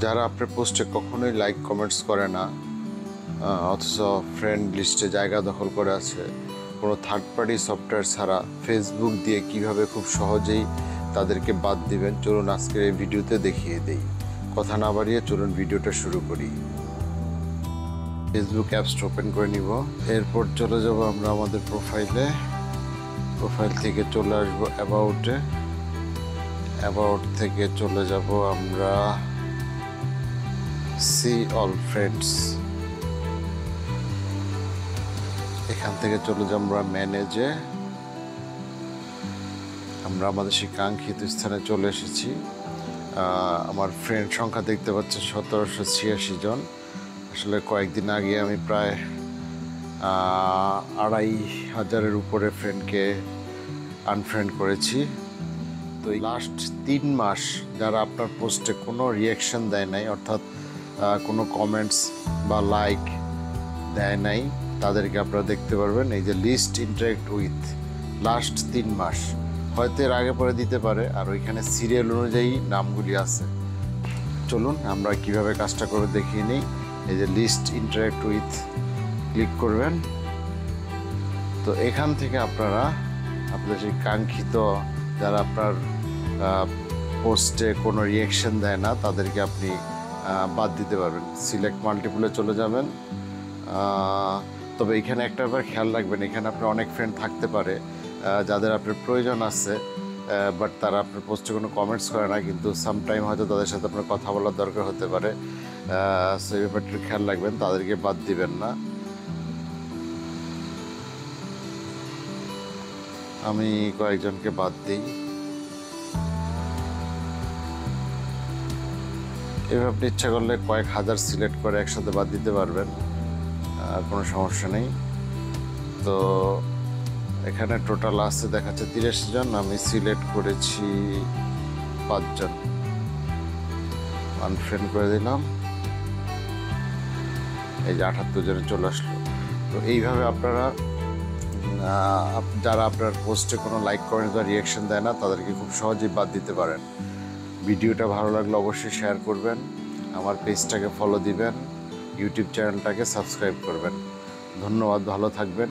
যারা আপনার পোস্টে কখনোই লাইক কমেন্টস করে না, অথচ ফ্রেন্ড লিস্টে জায়গা দখল করে আছে, কোনো থার্ড পার্টি সফটওয়্যার ছাড়া ফেসবুক দিয়ে কিভাবে খুব সহজেই তাদেরকে বাদ দিবেন, চলুন আজকের এই ভিডিওতে দেখিয়ে দেই। কথা না বাড়িয়ে চলুন ভিডিওটা শুরু করি। ফেসবুক অ্যাপসটা ওপেন করে নিব, এরপর চলে যাব আমরা আমাদের প্রোফাইল থেকে চলে আসবো অ্যাবাউট থেকে চলে যাব আমরা সি অল ফ্রেন্ডস, এখান থেকে চলে যাব আমরা ম্যানেজে। আমরা আমাদের সেই কাঙ্ক্ষিত স্থানে চলে এসেছি। আমার ফ্রেন্ড সংখ্যা দেখতে পাচ্ছেন 1786 জন। আসলে কয়েকদিন আগে আমি প্রায় 2500-এর উপরে ফ্রেন্ডকে আনফ্রেন্ড করেছি। তো লাস্ট 3 মাস যারা আপনার পোস্টে কোনো রিয়াকশন দেয় নাই, অর্থাৎ কোনো কমেন্টস বা লাইক দেয় নাই, তাদেরকে আপনারা দেখতে পারবেন এই যে লিস্ট ইন্টারেক্ট উইথ লাস্ট 3 মাস। হয়তো এর আগে পরে দিতে পারে, আর ওইখানে সিরিয়াল অনুযায়ী নামগুলি আছে। চলুন আমরা কিভাবে কাজটা করে দেখিয়ে নিই। এই যে লিস্ট ইন্টারেক্ট উইথ ক্লিক করবেন। তো এখান থেকে আপনারা আপনাদের সেই কাঙ্ক্ষিত যারা আপনার পোস্টে কোনো রিয়াকশন দেয় না, তাদেরকে আপনি বাদ দিতে পারবেন। সিলেক্ট মাল্টিপলে চলে যাবেন। তবে এখানে একটা ব্যাপার খেয়াল রাখবেন, এখানে আপনার অনেক ফ্রেন্ড থাকতে পারে যাদের আপনার প্রয়োজন আছে, বাট তারা আপনার পোস্টে কোনো কমেন্টস করে না, কিন্তু সামটাইম হয়তো তাদের সাথে আপনার কথা বলার দরকার হতে পারে। সেই ব্যাপারটা খেয়াল রাখবেন, তাদেরকে বাদ দিবেন না। আমি কয়েকজনকে বাদ দিই। এভাবে আপনি ইচ্ছা করলে কয়েক হাজার সিলেক্ট করে একসাথে বাদ দিতে পারবেন, কোনো সমস্যা নেই। তো এখানে টোটাল আছে দেখাচ্ছে 83 জন, আমি সিলেক্ট করেছি 5 জন, আনফ্রেন্ড করে দিলাম। এই যে 78 জনে চলে আসলো। তো এইভাবে আপনারা যারা আপনার পোস্টে কোনো লাইক কমেন্ট বা রিয়াকশন দেয় না, তাদেরকে খুব সহজেই বাদ দিতে পারেন। ভিডিওটা ভালো লাগলে অবশ্যই শেয়ার করবেন, আমার পেজটাকে ফলো দিবেন, ইউটিউব চ্যানেলটাকে সাবস্ক্রাইব করবেন। ধন্যবাদ, ভালো থাকবেন।